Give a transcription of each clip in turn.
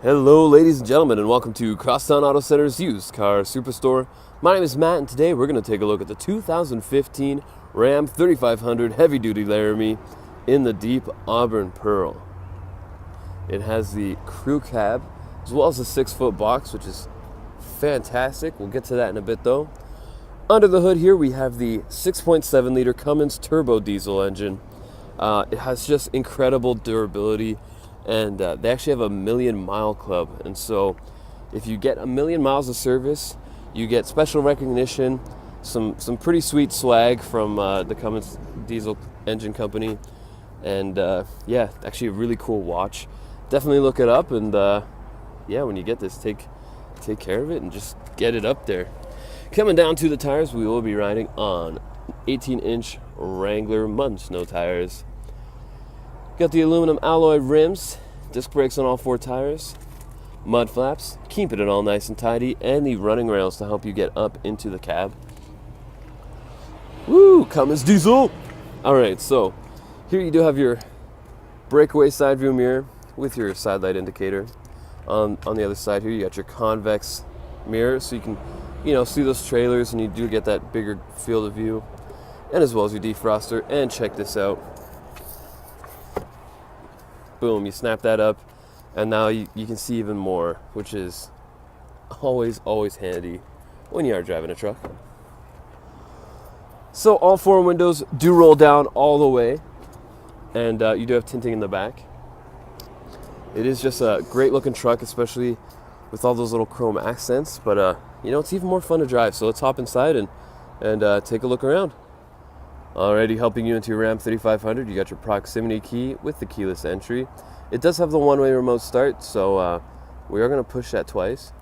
Hello, ladies and gentlemen, and welcome to Crosstown Auto Center's used car superstore. My name is Matt, and today we're going to take a look at the 2015 Ram 3500 heavy-duty Laramie in the deep Auburn Pearl. It has the crew cab as well as a 6-foot box, which is fantastic. We'll get to that in a bit, though. Under the hood here, we have the 6.7-liter Cummins turbo diesel engine. It has just incredible durability. And they actually have a 1,000,000-mile club, and so if you get 1,000,000 miles of service, you get special recognition, some pretty sweet swag from the Cummins diesel engine company, and yeah, actually a really cool watch. Definitely look it up, and yeah, when you get this, take care of it and just get it up there. Coming down to the tires, we will be riding on 18-inch Wrangler mud and snow tires. Got the aluminum alloy rims, disc brakes on all 4 tires, mud flaps, keeping it all nice and tidy, and the running rails to help you get up into the cab. Woo, Cummins diesel! Alright, so here you do have your breakaway side view mirror with your side light indicator. On the other side here, you got your convex mirror, so you can see those trailers, and you do get that bigger field of view, and as well as your defroster. And check this out. Boom, you snap that up, and now you can see even more, which is always handy when you are driving a truck. So all 4 windows do roll down all the way, and you do have tinting in the back. It is just a great looking truck, especially with all those little chrome accents, but it's even more fun to drive. So let's hop inside and take a look around. Alrighty, helping you into your Ram 3500, you got your proximity key with the keyless entry. It does have the one-way remote start, so we are going to push that twice.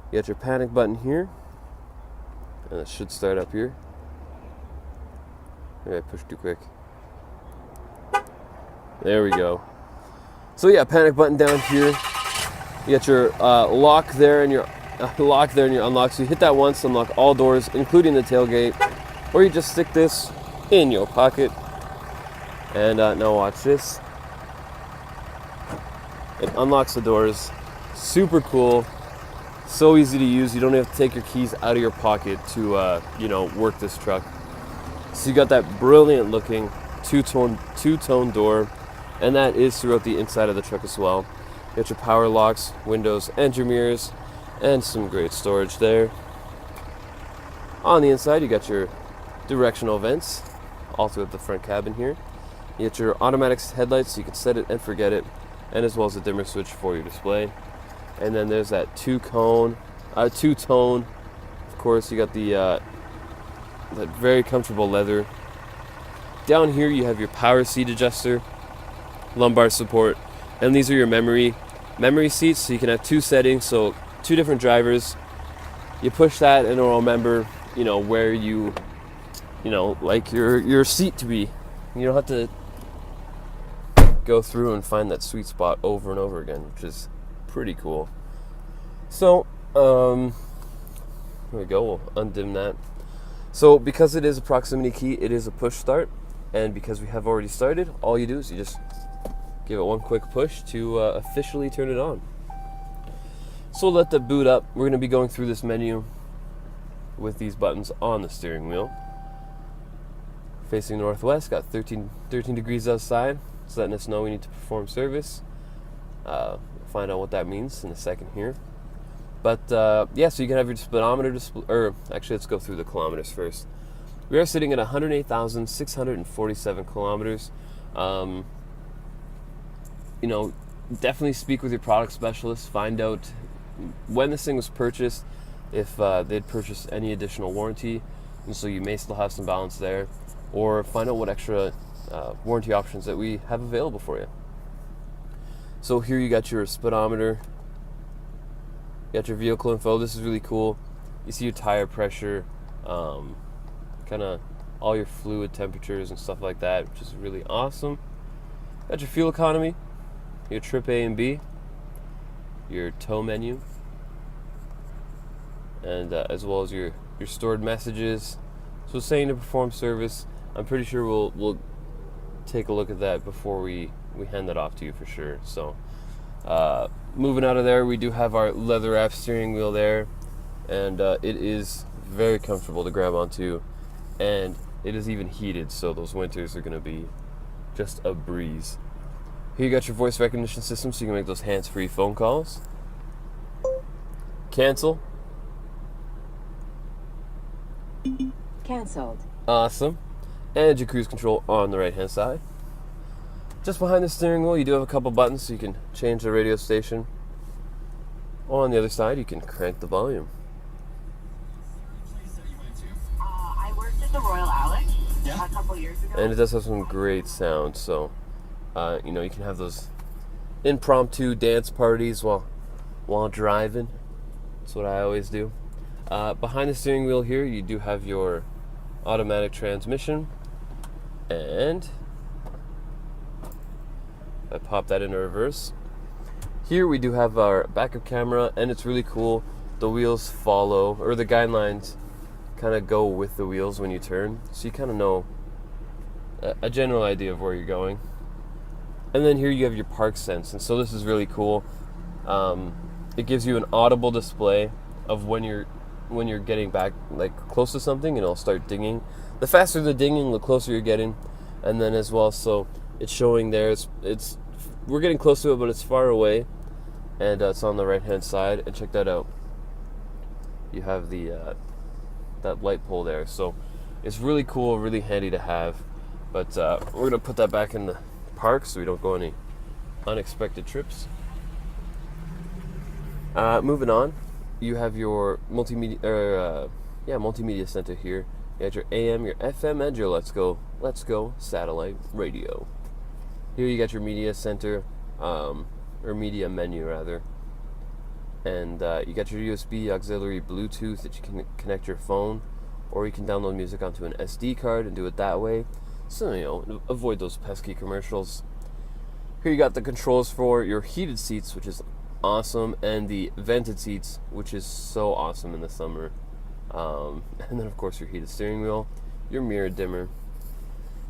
You got your panic button here, and it should start up here. Maybe I pushed too quick. There we go. So yeah, panic button down here. You got your lock there and your unlock. So you hit that once, unlock all doors, including the tailgate. Or you just stick this in your pocket. And now watch this. It unlocks the doors. Super cool. So easy to use. You don't have to take your keys out of your pocket to work this truck. So you got that brilliant looking two-tone door. And that is throughout the inside of the truck as well. You got your power locks, windows, and your mirrors. And some great storage there. On the inside, you got your directional vents all throughout the front cabin here. You get your automatic headlights, so you can set it and forget it, and as well as a dimmer switch for your display. And then there's that two-tone. Of course, you got the that very comfortable leather. Down here, you have your power seat adjuster, lumbar support, and these are your memory seats, so you can have 2 settings, so 2 different drivers. You push that, and it'll remember, where you like your seat to be. You don't have to go through and find that sweet spot over and over again, which is pretty cool. So, here we go. We'll undim that. So, because it is a proximity key, it is a push start, and because we have already started, all you do is you just give it one quick push to officially turn it on. So, we'll let that boot up. We're going to be going through this menu with these buttons on the steering wheel. Facing northwest, got 13 degrees outside. It's letting us know we need to perform service. We'll find out what that means in a second here. But yeah, so you can have your speedometer actually, let's go through the kilometers first. We are sitting at 108,647 kilometers. Definitely speak with your product specialist. Find out when this thing was purchased, if they'd purchased any additional warranty, and so you may still have some balance there. Or find out what extra warranty options that we have available for you. So here you got your speedometer, you got your vehicle info. This is really cool. You see your tire pressure, kind of all your fluid temperatures and stuff like that, which is really awesome. Got your fuel economy, your trip A and B, your tow menu, and as well as your stored messages. So saying to perform service, I'm pretty sure we'll take a look at that before we hand that off to you for sure. So Moving out of there, we do have our leather wrap steering wheel there, and it is very comfortable to grab onto, and it is even heated, so those winters are going to be just a breeze. Here you got your voice recognition system, so you can make those hands-free phone calls. Cancel. Cancelled. Awesome. And your cruise control on the right hand side. Just behind the steering wheel, you do have a couple buttons so you can change the radio station. On the other side, you can crank the volume. I worked at the Royal Alex a couple years ago. And it does have some great sound, so you can have those impromptu dance parties while driving. That's what I always do. Behind the steering wheel here, you do have your automatic transmission, and I pop that into reverse. Here we do have our backup camera, and it's really cool. The wheels follow, or the guidelines kind of go with the wheels when you turn, so you kind of know a general idea of where you're going. And then here you have your park sense, and so this is really cool. It gives you an audible display of when you're getting back like close to something, and it'll start dinging. The faster the dinging, the closer you're getting. And then as well, so it's showing there, it's we're getting close to it, but it's far away, and it's on the right hand side. And check that out, you have the that light pole there, so it's really cool, really handy to have. But we're gonna put that back in the park so we don't go any unexpected trips. Moving on, you have your multimedia center here. You got your AM, your FM, and your Let's Go satellite radio. Here you got your media center, or media menu rather, and you got your USB auxiliary Bluetooth that you can connect your phone, or you can download music onto an SD card and do it that way. So avoid those pesky commercials. Here you got the controls for your heated seats, which is awesome, and the vented seats, which is so awesome in the summer. And then of course your heated steering wheel, your mirror dimmer.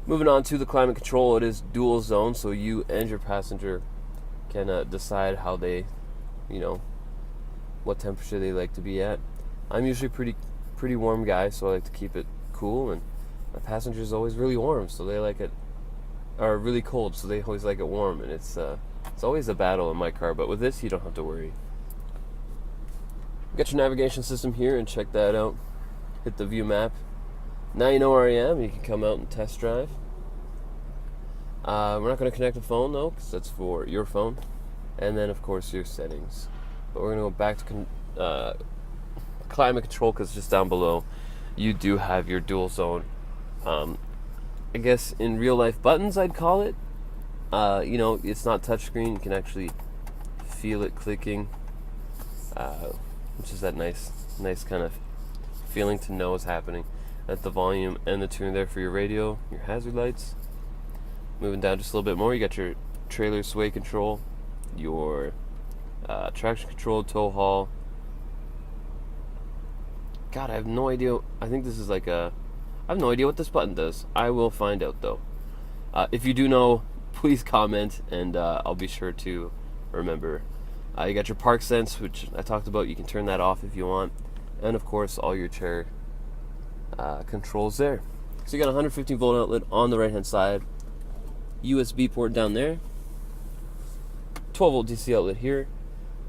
Moving on to the climate control, it is dual zone, so you and your passenger can decide how they, what temperature they like to be at. I'm usually pretty warm guy, so I like to keep it cool, and my passenger is always really warm, so they like it, or really cold, so they always like it warm, and it's always a battle in my car, but with this you don't have to worry. You got your navigation system here, and check that out. Hit the view map. Now you know where I am. You can come out and test drive. We're not going to connect the phone though, because that's for your phone. And then of course your settings. But we're going to go back to climate control, because just down below you do have your dual zone. I guess in real life buttons I'd call it. It's not touchscreen. You can actually feel it clicking, which is that nice kind of feeling to know what's happening. At the volume and the tune there for your radio, your hazard lights. Moving down just a little bit more, you got your trailer sway control, your traction control, tow haul. God, I have no idea. I think this is I have no idea what this button does. I will find out though. If you do know, please comment, and I'll be sure to remember. You got your park sense, which I talked about. You can turn that off if you want. And of course, all your chair controls there. So you got a 115 volt outlet on the right hand side, USB port down there, 12 volt DC outlet here,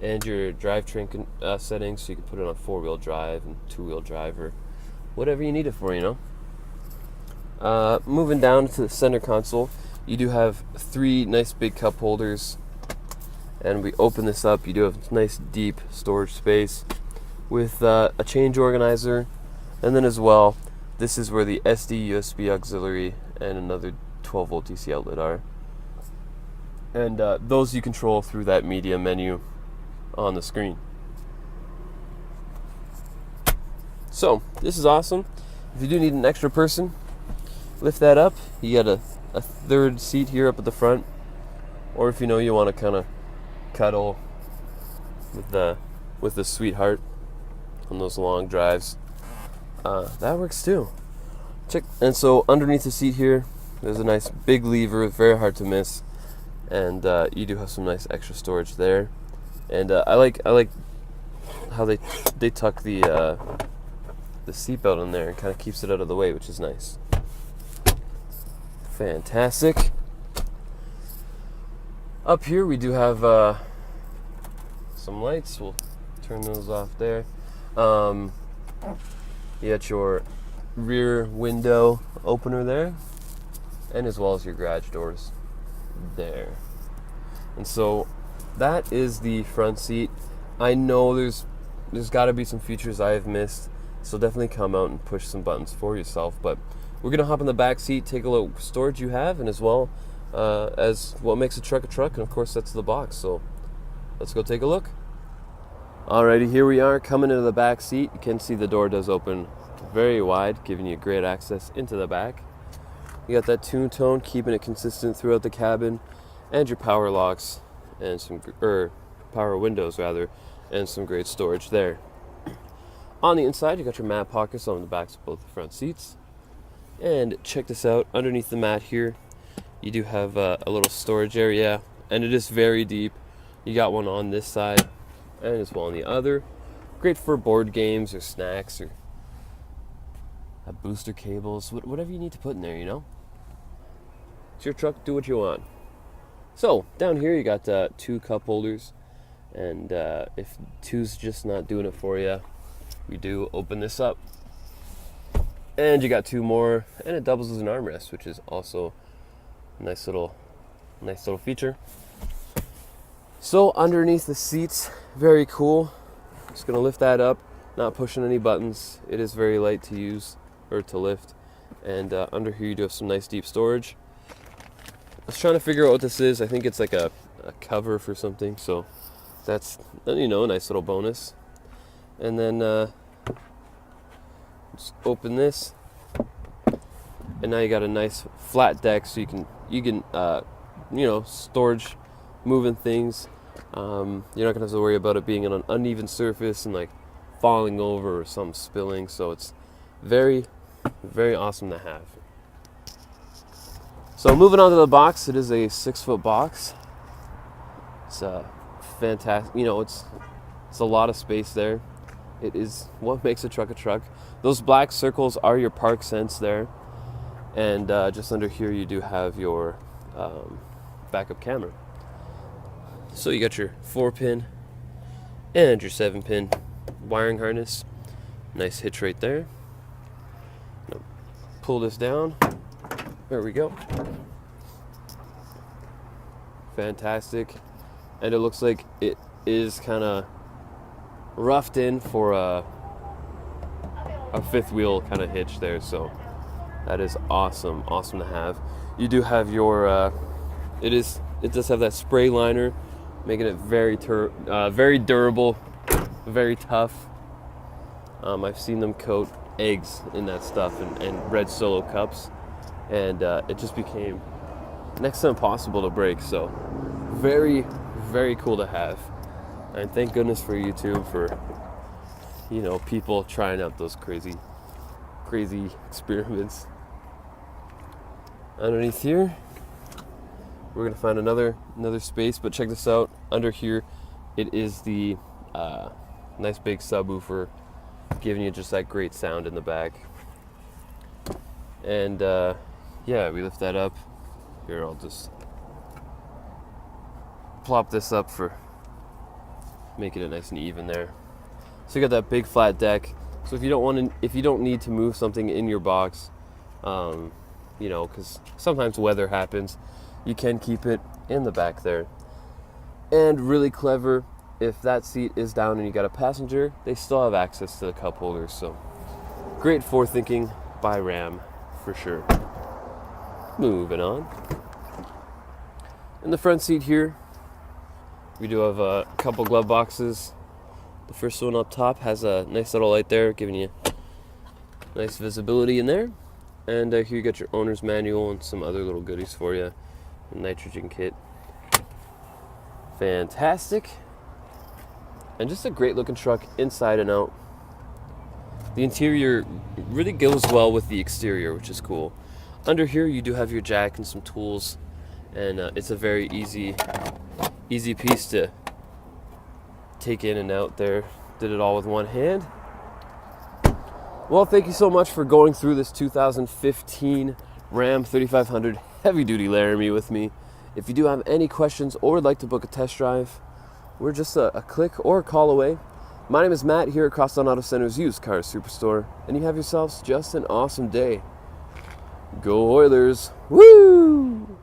and your drivetrain settings, so you can put it on 4-wheel drive and 2-wheel drive, or whatever you need it for, Moving down to the center console, you do have 3 nice big cup holders, and we open this up, you do have nice deep storage space with a change organizer. And then as well, this is where the SD, USB auxiliary, and another 12 volt DC outlet are. And those you control through that media menu on the screen. So, this is awesome. If you do need an extra person, lift that up. You got a third seat here up at the front. Or if you want to kind of cuddle with the sweetheart on those long drives, that works too. And so underneath the seat here, there's a nice big lever, very hard to miss. and you do have some nice extra storage there. And I like how they tuck the seatbelt in there and kind of keeps it out of the way, which is nice. Fantastic. Up here we do have some lights. We'll turn those off there. You got your rear window opener there, and as well as your garage doors there. And so that is the front seat. I know there's got to be some features I have missed, so definitely come out and push some buttons for yourself. But we're gonna hop in the back seat, take a look at storage you have, and as well as what makes a truck, and of course that's the box. So let's go take a look. Alrighty, here we are coming into the back seat. You can see the door does open very wide, giving you great access into the back. You got that tune tone, keeping it consistent throughout the cabin, and your power locks and some power windows rather, and some great storage there. On the inside, you got your mat pockets on the backs of both the front seats. And check this out, underneath the mat here, you do have a little storage area, and it is very deep. You got one on this side and as well on the other. Great for board games or snacks or booster cables, whatever you need to put in there, you know. It's your truck, do what you want. So down here you got 2 cup holders, and if 2's just not doing it for you, we do open this up, and you got 2 more, and it doubles as an armrest, which is also a nice little feature. So underneath the seats, very cool. Just gonna lift that up, not pushing any buttons. It is very light to use or to lift, and under here you do have some nice deep storage. I was trying to figure out what this is. I think it's like a cover for something, so that's, you know, a nice little bonus. And then just open this, and now you got a nice flat deck, so you can you know, storage moving things. You're not gonna have to worry about it being on an uneven surface and like falling over or something spilling. So it's very, very awesome to have. So moving on to the box, it is a 6-foot box. It's fantastic. You know, it's a lot of space there. It is what makes a truck. Those black circles are your park sense there, and just under here you do have your backup camera. So you got your 4-pin and your 7-pin wiring harness. Nice hitch right there. Now, pull this down. There we go. Fantastic. And it looks like it is kind of roughed in for a 5th wheel kind of hitch there, so that is awesome to have. You do have your it does have that spray liner, making it very durable, very tough. I've seen them coat eggs in that stuff and red Solo cups, and it just became next to impossible to break. So very, very cool to have. And thank goodness for YouTube for, you know, people trying out those crazy experiments. Underneath here, we're gonna find another space, but check this out. Under here, it is the nice big subwoofer, giving you just that great sound in the back. And yeah, we lift that up. Here, I'll just plop this up for making it nice and even there. So you got that big flat deck. So if you don't need to move something in your box, you know, because sometimes weather happens, you can keep it in the back there. And really clever, if that seat is down and you got a passenger, they still have access to the cup holders. So great forethinking by Ram for sure. Moving on. In the front seat here, we do have a couple glove boxes. The first one up top has a nice little light there, giving you nice visibility in there. And here you got your owner's manual and some other little goodies for you. A nitrogen kit. Fantastic. And just a great looking truck inside and out. The interior really goes well with the exterior, which is cool. Under here you do have your jack and some tools and it's a very easy piece to take in and out there. Did it all with one hand. Well, thank you so much for going through this 2015 Ram 3500 heavy-duty Laramie with me. If you do have any questions or would like to book a test drive, we're just a click or a call away. My name is Matt here at Crosstown Auto Center's Used Car Superstore, and you have yourselves just an awesome day. Go Oilers! Woo!